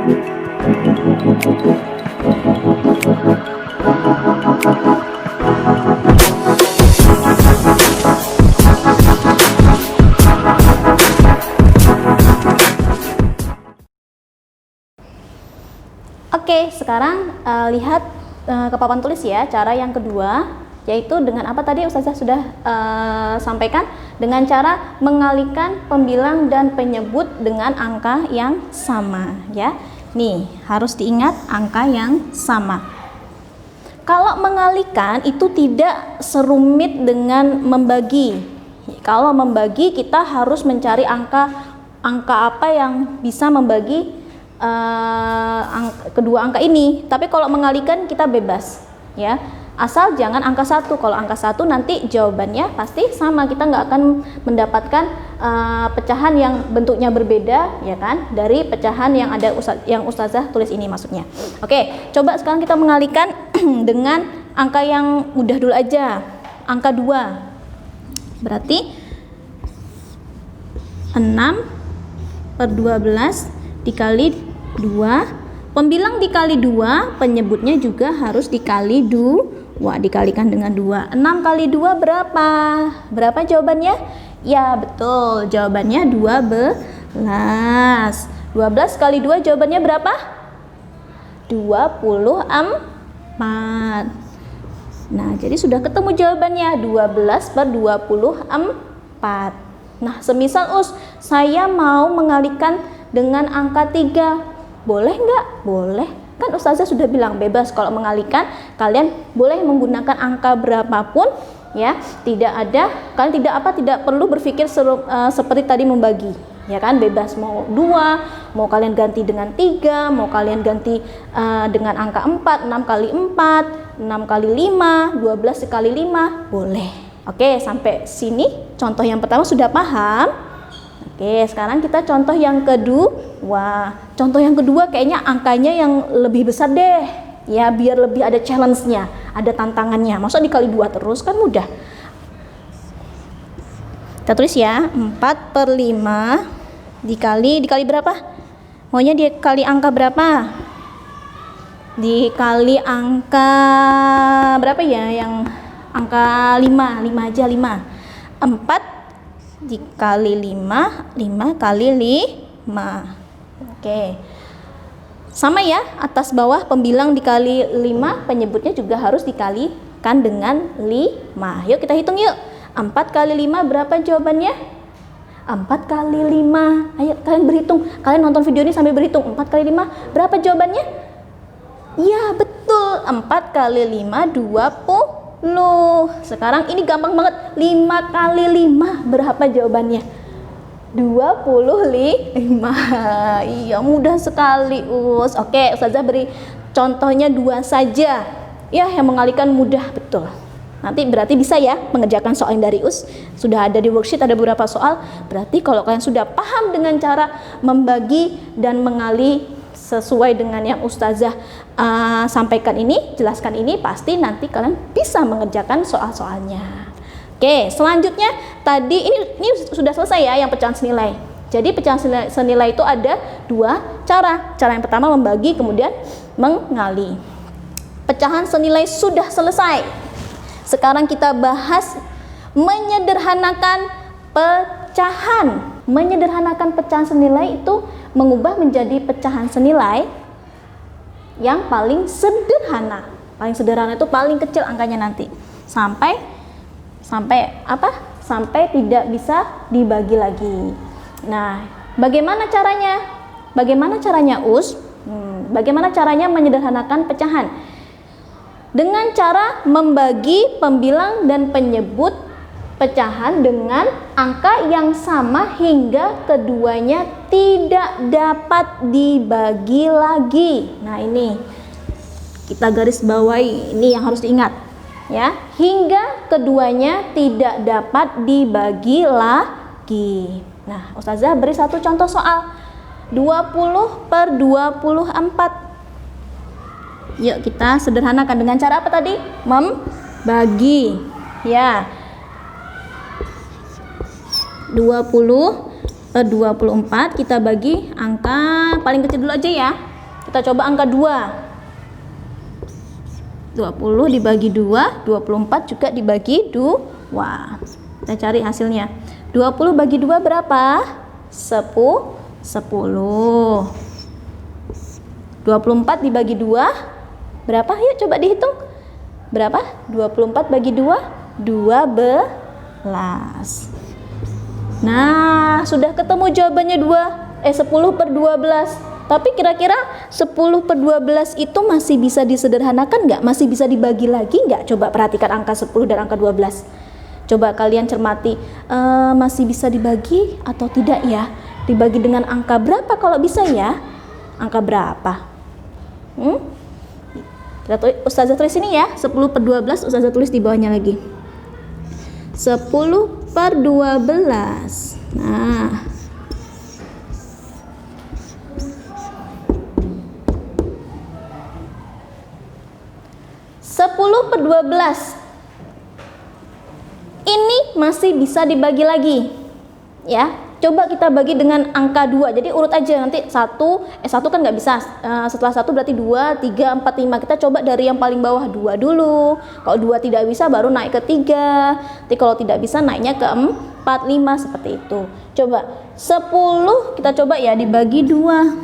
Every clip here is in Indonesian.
Oke, sekarang lihat ke papan tulis ya, cara yang kedua, yaitu dengan apa tadi Ustazah sudah sampaikan, dengan cara mengalihkan pembilang dan penyebut dengan angka yang sama ya. Nih, harus diingat angka yang sama. Kalau mengalihkan itu tidak serumit dengan membagi. Kalau membagi kita harus mencari angka apa yang bisa membagi kedua angka ini. Tapi kalau mengalihkan kita bebas ya, asal jangan angka 1. Kalau angka 1 nanti jawabannya pasti sama, kita nggak akan mendapatkan pecahan yang bentuknya berbeda ya kan, dari pecahan yang ada yang Ustazah tulis ini maksudnya. Oke, coba sekarang kita mengalihkan dengan angka yang mudah dulu aja, angka 2. Berarti 6/12 dikali 2, pembilang dikali 2, penyebutnya juga harus dikali 2, dikalikan dengan 2. 6 kali 2 berapa? Berapa jawabannya? Ya betul, jawabannya 12. 12 kali 2 jawabannya berapa? 24. Nah, jadi sudah ketemu jawabannya, 12/24. Nah, semisal saya mau mengalihkan dengan angka 3. Boleh nggak? Boleh. Kan Ustazah sudah bilang bebas kalau mengalihkan, kalian boleh menggunakan angka berapapun ya. Kalian tidak perlu berpikir seperti tadi membagi. Ya kan, bebas mau 2, mau kalian ganti dengan 3, mau kalian ganti dengan angka 4, 6 kali 4, 6 kali 5, 12 kali 5, boleh. Oke, sampai sini contoh yang pertama sudah paham. Oke, sekarang kita contoh yang kedua. Contoh yang kedua kayaknya angkanya yang lebih besar deh. Ya, biar lebih ada challenge-nya, ada tantangannya. Masa dikali 2 terus kan mudah. Kita tulis ya, 4/5 dikali berapa? Maunya dikali angka berapa? Dikali angka berapa ya? Yang angka 5 aja, 5. 4 dikali 5, 5 kali 5. Oke. Sama ya, atas bawah pembilang dikali 5, penyebutnya juga harus dikalikan dengan 5. Yuk kita hitung yuk. 4 kali 5 berapa jawabannya? 4 kali 5. Ayo kalian berhitung. Kalian nonton video ini sambil berhitung. 4 kali 5 berapa jawabannya? Iya, betul. 4 kali 5 20. Sekarang ini gampang banget. 5 kali 5 berapa jawabannya? 25. Iya, mudah sekali Oke, Ustazah beri contohnya 2 saja ya, yang mengalihkan mudah, betul. Nanti berarti bisa ya mengerjakan soal yang dari sudah ada di worksheet, ada beberapa soal. Berarti kalau kalian sudah paham dengan cara membagi dan mengalih sesuai dengan yang Ustazah sampaikan ini, jelaskan ini, pasti nanti kalian bisa mengerjakan soal-soalnya. Oke, selanjutnya tadi ini sudah selesai ya yang pecahan senilai. Jadi pecahan senilai itu ada 2 cara. Cara yang pertama membagi, kemudian mengalih. Pecahan senilai sudah selesai. Sekarang kita bahas menyederhanakan pecahan. Menyederhanakan pecahan senilai itu mengubah menjadi pecahan senilai yang paling sederhana. Paling sederhana itu paling kecil angkanya nanti. Sampai apa? Sampai tidak bisa dibagi lagi. Nah, bagaimana caranya? Bagaimana caranya Bagaimana caranya menyederhanakan pecahan? Dengan cara membagi pembilang dan penyebut pecahan dengan angka yang sama hingga keduanya tidak dapat dibagi lagi. Nah, ini kita garis bawahi, ini yang harus diingat ya, hingga keduanya tidak dapat dibagi lagi. Nah, Ustazah beri satu contoh soal 20/24. Yuk kita sederhanakan dengan cara apa tadi? Membagi ya. 20/24 kita bagi angka paling kecil dulu aja ya. Kita coba angka 2. 20 dibagi 2, 24 juga dibagi 2. Kita cari hasilnya. 20 bagi 2 berapa? 10. 24 dibagi 2 berapa? Yuk coba dihitung. Berapa? 24 bagi 2, 12. Nah, sudah ketemu jawabannya 10/12. Tapi kira-kira 10/12 itu masih bisa disederhanakan nggak? Masih bisa dibagi lagi nggak? Coba perhatikan angka 10 dan angka 12. Coba kalian cermati, masih bisa dibagi atau tidak ya? Dibagi dengan angka berapa kalau bisa ya? Angka berapa? Ustazah tulis ini ya, 10/12, Ustazah tulis di bawahnya lagi. 10/12. Nah, 10/12 ini masih bisa dibagi lagi ya. Coba kita bagi dengan angka 2. Jadi urut aja, nanti 1 kan nggak bisa, setelah 1 berarti 2, 3, 4, 5. Kita coba dari yang paling bawah 2 dulu. Kalau 2 tidak bisa baru naik ke 3. Nanti kalau tidak bisa naiknya ke 4, 5 seperti itu. Coba 10 kita coba ya dibagi 2.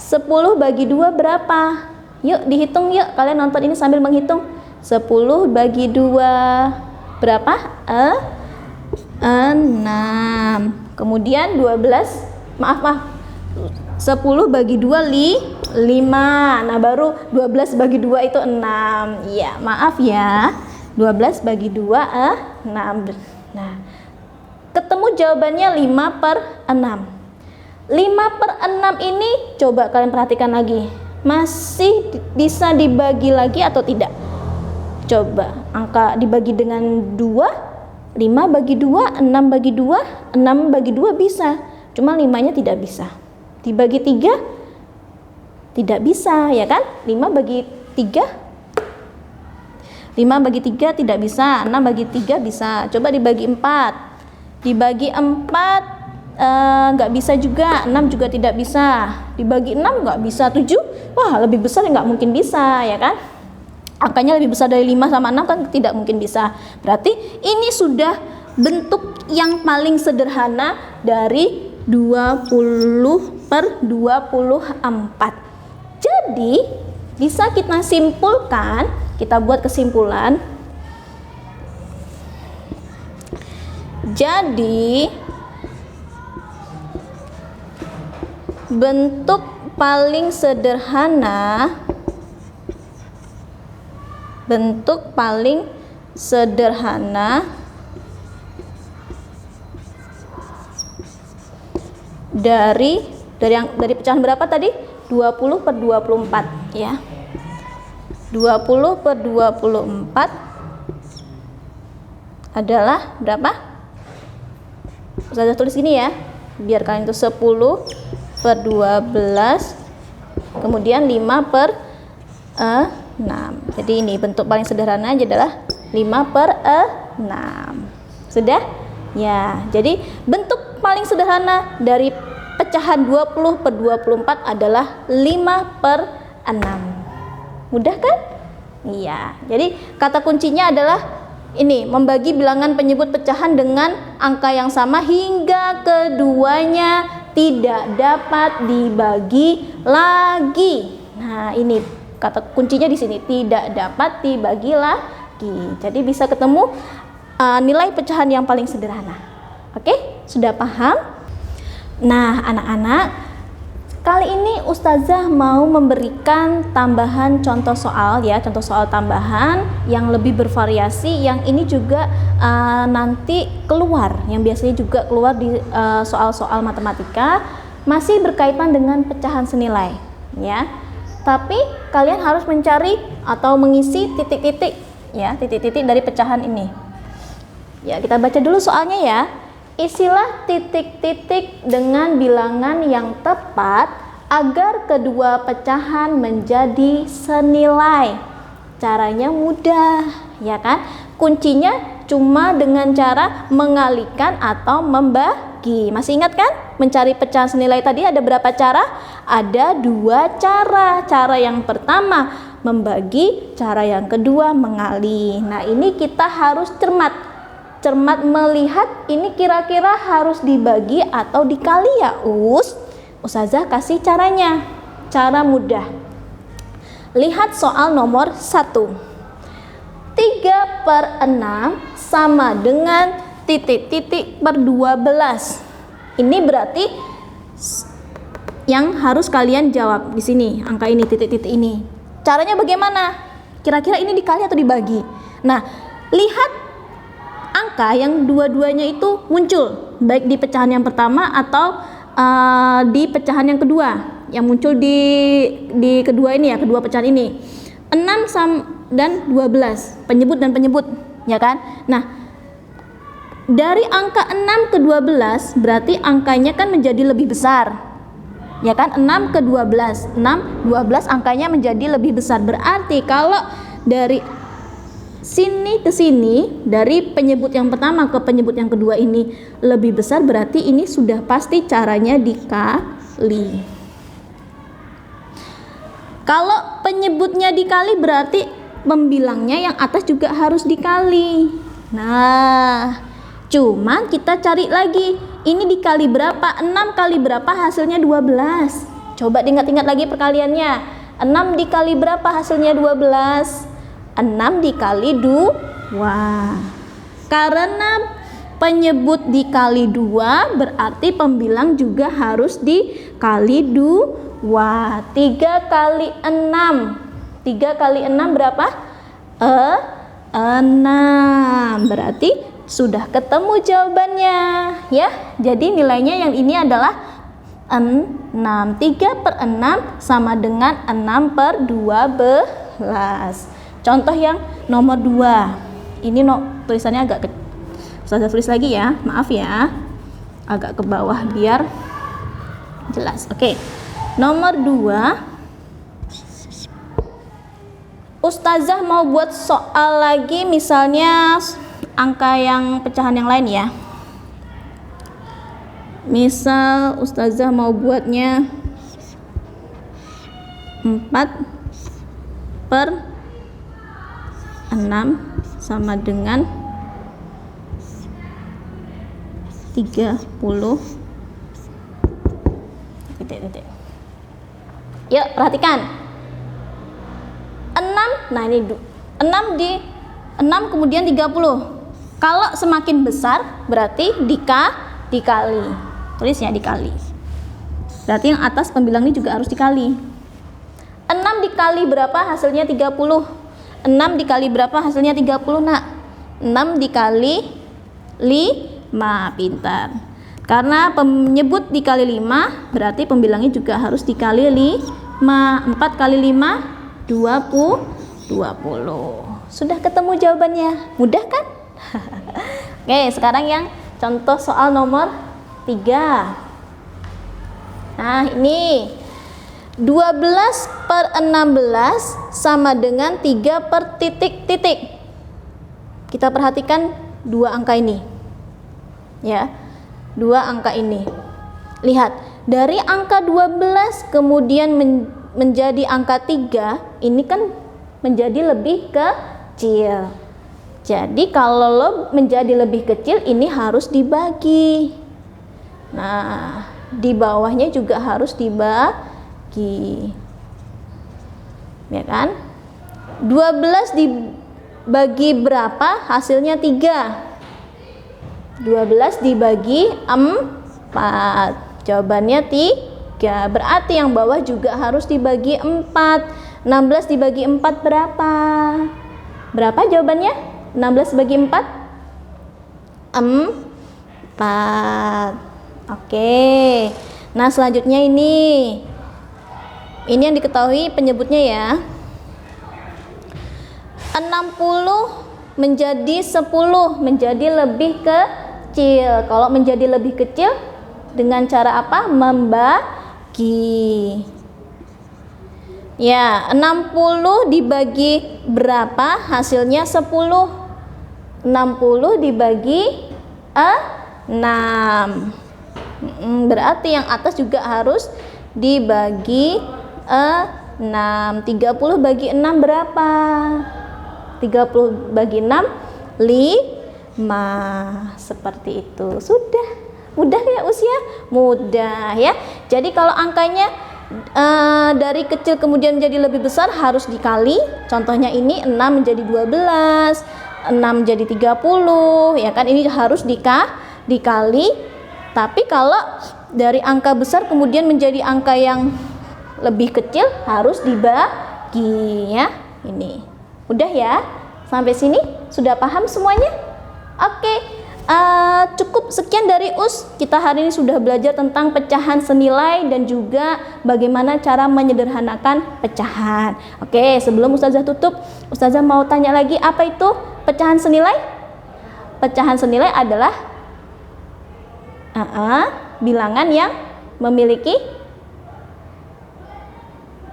10 bagi 2 berapa? Yuk dihitung yuk, kalian nonton ini sambil menghitung. 10 bagi 2 berapa? 6. Kemudian 12, maaf 10 bagi 2 5. Nah baru 12 bagi 2 itu 6. Iya maaf ya, 12 bagi 2 6. Nah ketemu jawabannya 5/6. 5/6 ini coba kalian perhatikan lagi, masih bisa dibagi lagi atau tidak? Coba angka dibagi dengan 2, 5 bagi 2, 6 bagi 2, 6 bagi 2 bisa, cuma 5-nya tidak bisa. Dibagi 3 tidak bisa ya kan? 5 bagi 3 tidak bisa, 6 bagi 3 bisa. Coba dibagi 4. Dibagi 4 nggak bisa juga, 6 juga tidak bisa. Dibagi 6 nggak bisa, 7 wah lebih besar nggak mungkin bisa ya kan? Angkanya lebih besar dari 5 sama 6 kan tidak mungkin bisa. Berarti ini sudah bentuk yang paling sederhana dari 20/24. Jadi bisa kita simpulkan, kita buat kesimpulan. Jadi bentuk paling sederhana dari pecahan berapa tadi? 20/24 ya. 20/24 adalah berapa? Saya tulis gini ya, biar kalian itu 10/12 kemudian 5/6. Jadi ini bentuk paling sederhana aja adalah 5/6. Sudah? Ya, jadi bentuk paling sederhana dari pecahan 20/24 adalah 5/6. Mudah kan? Iya. Jadi kata kuncinya adalah ini, membagi bilangan penyebut pecahan dengan angka yang sama hingga keduanya tidak dapat dibagi lagi. Nah, ini kata kuncinya di sini, tidak dapat dibagi lagi. Jadi bisa ketemu nilai pecahan yang paling sederhana. Oke, sudah paham? Nah, anak-anak, kali ini Ustazah mau memberikan tambahan contoh soal ya, contoh soal tambahan yang lebih bervariasi, yang ini juga nanti keluar, yang biasanya juga keluar di soal-soal matematika, masih berkaitan dengan pecahan senilai ya. Tapi kalian harus mencari atau mengisi titik-titik ya, titik-titik dari pecahan ini. Ya, kita baca dulu soalnya ya. Isilah titik-titik dengan bilangan yang tepat agar kedua pecahan menjadi senilai. Caranya mudah, ya kan? Kuncinya cuma dengan cara mengalihkan atau membagi. Masih ingat kan? Mencari pecahan senilai tadi ada berapa cara? Ada dua cara. Cara yang pertama membagi, cara yang kedua mengali. Nah, ini kita harus cermat melihat ini kira-kira harus dibagi atau dikali ya, Ustazah kasih caranya. Cara mudah. Lihat soal nomor 1. 3/6 sama dengan titik-titik per 12. Ini berarti yang harus kalian jawab di sini, angka ini, titik-titik ini. Caranya bagaimana? Kira-kira ini dikali atau dibagi? Nah, lihat angka yang dua-duanya itu muncul, baik di pecahan yang pertama atau di pecahan yang kedua. Yang muncul di kedua ini ya, kedua pecahan ini. 6 dan 12, penyebut dan penyebut, ya kan? Nah, dari angka 6 ke 12 berarti angkanya kan menjadi lebih besar. Ya kan, 6 ke 12, 12 angkanya menjadi lebih besar. Berarti kalau dari sini ke sini, dari penyebut yang pertama ke penyebut yang kedua ini lebih besar, berarti ini sudah pasti caranya dikali. Kalau penyebutnya dikali berarti pembilangnya yang atas juga harus dikali. Nah, cuma kita cari lagi, ini dikali berapa? 6 kali berapa hasilnya 12. Coba diingat-ingat lagi perkaliannya. 6 dikali berapa hasilnya 12? 6 dikali 2. Karena penyebut dikali 2 berarti pembilang juga harus dikali 2. 3 kali 6. 3 kali 6 berapa? 6. Berarti sudah ketemu jawabannya ya. Jadi nilainya yang ini adalah 6. 3/6 sama dengan 6/12. Contoh yang nomor 2. Ini tulisannya agak kecil. Saya tulis lagi ya, maaf ya. Agak ke bawah biar jelas. Oke. Nomor 2. Ustazah mau buat soal lagi, misalnya angka yang pecahan yang lain ya. Misal Ustazah mau buatnya 4/6 sama dengan 30. Titik. Yuk perhatikan. 6, nah ini 6 di 6 kemudian 30. Kalau semakin besar berarti dikali. Tulisnya dikali. Berarti yang atas pembilang ini juga harus dikali. 6 dikali berapa hasilnya 30? 6 dikali berapa hasilnya 30 nak? 6 dikali 5, pintar. Karena penyebut dikali 5 berarti pembilangnya juga harus dikali 5. 4 kali 5 20. Sudah ketemu jawabannya. Mudah kan? Oke, sekarang yang contoh soal nomor 3. Nah, ini 12/16 sama dengan 3/titik. Kita perhatikan dua angka ini. Ya. Dua angka ini. Lihat, dari angka 12 kemudian menjadi angka 3, ini kan menjadi lebih kecil. Jadi kalau menjadi lebih kecil ini harus dibagi. Nah, di bawahnya juga harus dibagi. Ya kan? 12 dibagi berapa? Hasilnya 3. 12 dibagi 4. Jawabannya 3. Berarti yang bawah juga harus dibagi 4. 16 dibagi 4 berapa? Berapa jawabannya? 16 bagi 4? 4. Oke. Nah, selanjutnya ini yang diketahui penyebutnya ya. 60 menjadi 10 menjadi lebih kecil. Kalau menjadi lebih kecil dengan cara apa? Membagi. Ya, 60 dibagi berapa? Hasilnya 10. 60 dibagi 6. Berarti yang atas juga harus dibagi 6. 30 bagi 6 berapa? 30 bagi 6 5. Seperti itu. Sudah. Mudah ya usia? Mudah ya. Jadi kalau angkanya dari kecil kemudian menjadi lebih besar harus dikali. Contohnya ini 6 menjadi 12, 6 menjadi 30, ya kan, ini harus dikali. Tapi kalau dari angka besar kemudian menjadi angka yang lebih kecil harus dibagi ya. Ini. Udah ya? Sampai sini sudah paham semuanya? Oke. Cukup sekian dari US. Kita hari ini sudah belajar tentang pecahan senilai dan juga bagaimana cara menyederhanakan pecahan. Oke, sebelum Ustazah tutup, Ustazah mau tanya lagi, apa itu pecahan senilai? Pecahan senilai adalah bilangan yang memiliki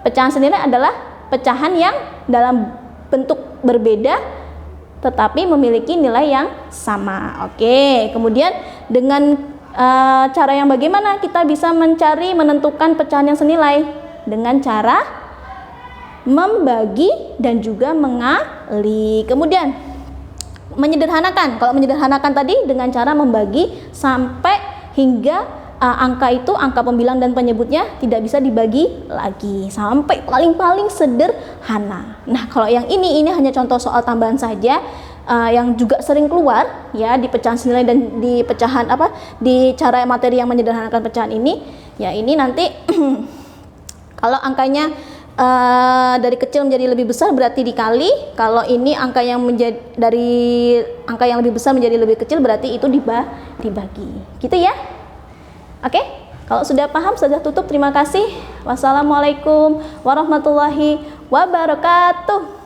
pecahan senilai adalah pecahan yang dalam bentuk berbeda tetapi memiliki nilai yang sama. Oke, kemudian dengan cara yang bagaimana kita bisa menentukan pecahan yang senilai? Dengan cara membagi dan juga mengali. Kemudian menyederhanakan. Kalau menyederhanakan tadi dengan cara membagi sampai hingga angka pembilang dan penyebutnya tidak bisa dibagi lagi sampai paling-paling sederhana. Nah, kalau yang ini hanya contoh soal tambahan saja yang juga sering keluar ya di pecahan senilai dan di pecahan di cara materi yang menyederhanakan pecahan ini. Ya, ini nanti kalau angkanya dari kecil menjadi lebih besar berarti dikali. Kalau ini angka yang dari angka yang lebih besar menjadi lebih kecil berarti itu dibagi. Gitu ya. Oke, kalau sudah paham, sudah tutup. Terima kasih. Wassalamualaikum warahmatullahi wabarakatuh.